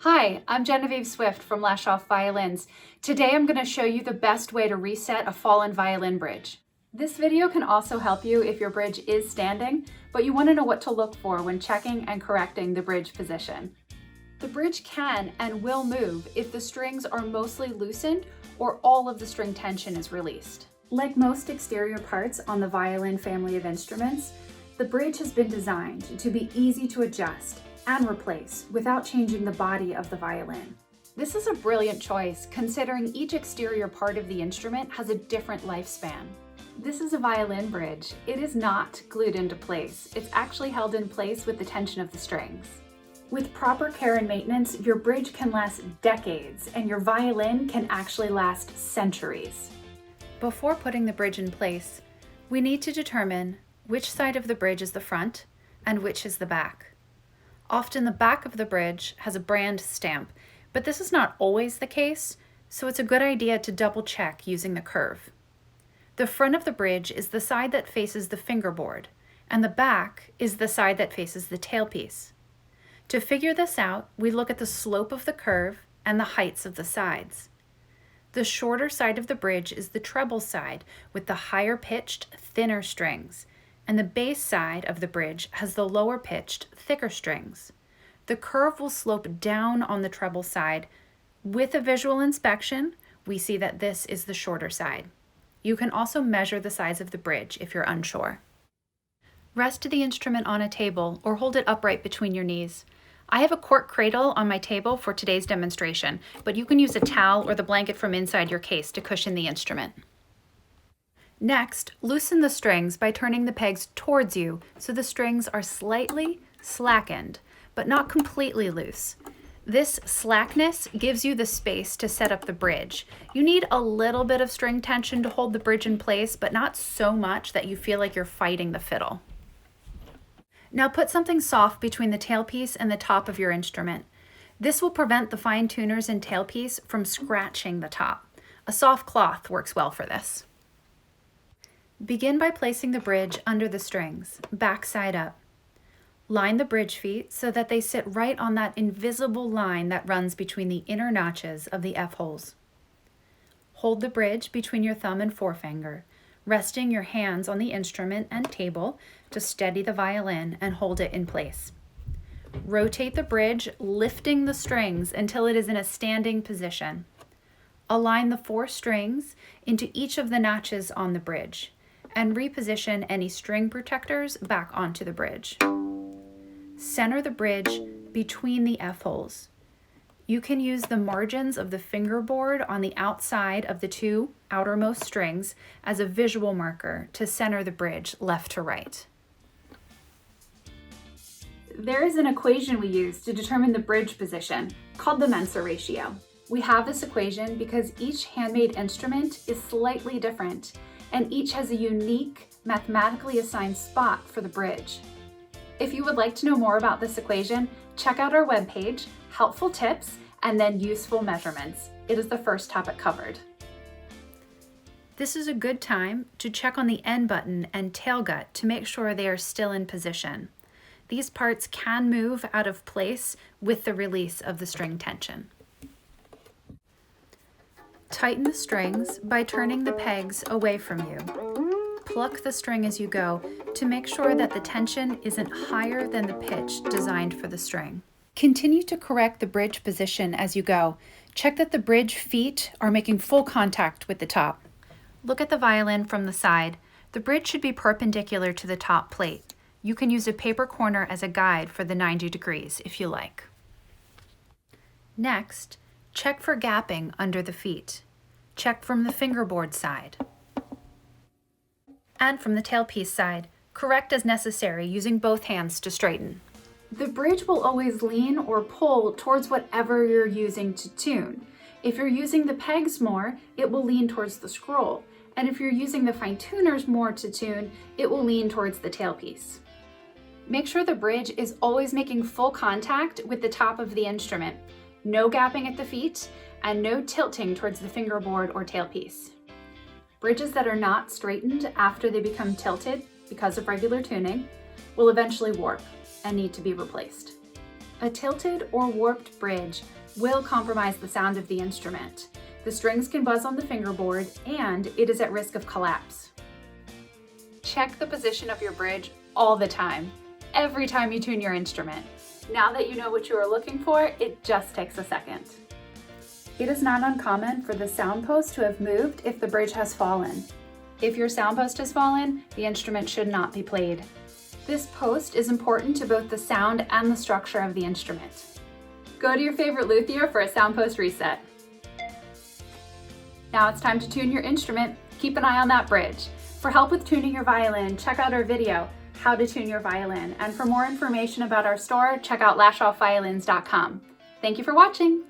Hi, I'm Genevieve Swift from Lashof Violins. Today I'm going to show you the best way to reset a fallen violin bridge. This video can also help you if your bridge is standing, but you want to know what to look for when checking and correcting the bridge position. The bridge can and will move if the strings are mostly loosened or all of the string tension is released. Like most exterior parts on the violin family of instruments, the bridge has been designed to be easy to adjust and replace without changing the body of the violin. This is a brilliant choice considering each exterior part of the instrument has a different lifespan. This is a violin bridge. It is not glued into place. It's actually held in place with the tension of the strings. With proper care and maintenance, your bridge can last decades and your violin can actually last centuries. Before putting the bridge in place, we need to determine which side of the bridge is the front and which is the back. Often the back of the bridge has a brand stamp, but this is not always the case, so it's a good idea to double check using the curve. The front of the bridge is the side that faces the fingerboard, and the back is the side that faces the tailpiece. To figure this out, we look at the slope of the curve and the heights of the sides. The shorter side of the bridge is the treble side with the higher pitched, thinner strings, and the bass side of the bridge has the lower pitched, thicker strings. The curve will slope down on the treble side. With a visual inspection, we see that this is the shorter side. You can also measure the size of the bridge if you're unsure. Rest the instrument on a table or hold it upright between your knees. I have a cork cradle on my table for today's demonstration, but you can use a towel or the blanket from inside your case to cushion the instrument. Next, loosen the strings by turning the pegs towards you so the strings are slightly slackened, but not completely loose. This slackness gives you the space to set up the bridge. You need a little bit of string tension to hold the bridge in place, but not so much that you feel like you're fighting the fiddle. Now put something soft between the tailpiece and the top of your instrument. This will prevent the fine tuners and tailpiece from scratching the top. A soft cloth works well for this. Begin by placing the bridge under the strings, back side up. Line the bridge feet so that they sit right on that invisible line that runs between the inner notches of the F-holes. Hold the bridge between your thumb and forefinger, resting your hands on the instrument and table to steady the violin and hold it in place. Rotate the bridge, lifting the strings until it is in a standing position. Align the 4 strings into each of the notches on the bridge, and reposition any string protectors back onto the bridge. Center the bridge between the F-holes. You can use the margins of the fingerboard on the outside of the 2 outermost strings as a visual marker to center the bridge left to right. There is an equation we use to determine the bridge position called the Mensur ratio. We have this equation because each handmade instrument is slightly different and each has a unique, mathematically assigned spot for the bridge. If you would like to know more about this equation, check out our webpage, Helpful Tips, and then Useful Measurements. It is the first topic covered. This is a good time to check on the end button and tail gut to make sure they are still in position. These parts can move out of place with the release of the string tension. Tighten the strings by turning the pegs away from you. Pluck the string as you go to make sure that the tension isn't higher than the pitch designed for the string. Continue to correct the bridge position as you go. Check that the bridge feet are making full contact with the top. Look at the violin from the side. The bridge should be perpendicular to the top plate. You can use a paper corner as a guide for the 90 degrees if you like. Next, check for gapping under the feet. Check from the fingerboard side. And from the tailpiece side. Correct as necessary using both hands to straighten. The bridge will always lean or pull towards whatever you're using to tune. If you're using the pegs more, it will lean towards the scroll. And if you're using the fine tuners more to tune, it will lean towards the tailpiece. Make sure the bridge is always making full contact with the top of the instrument. No gapping at the feet, and no tilting towards the fingerboard or tailpiece. Bridges that are not straightened after they become tilted because of regular tuning will eventually warp and need to be replaced. A tilted or warped bridge will compromise the sound of the instrument. The strings can buzz on the fingerboard, and it is at risk of collapse. Check the position of your bridge all the time, every time you tune your instrument. Now that you know what you are looking for, it just takes a second. It is not uncommon for the sound post to have moved if the bridge has fallen. If your sound post has fallen, the instrument should not be played. This post is important to both the sound and the structure of the instrument. Go to your favorite luthier for a sound post reset. Now it's time to tune your instrument. Keep an eye on that bridge. For help with tuning your violin, check out our video, How to Tune Your Violin. And for more information about our store, check out lashofviolins.com. Thank you for watching.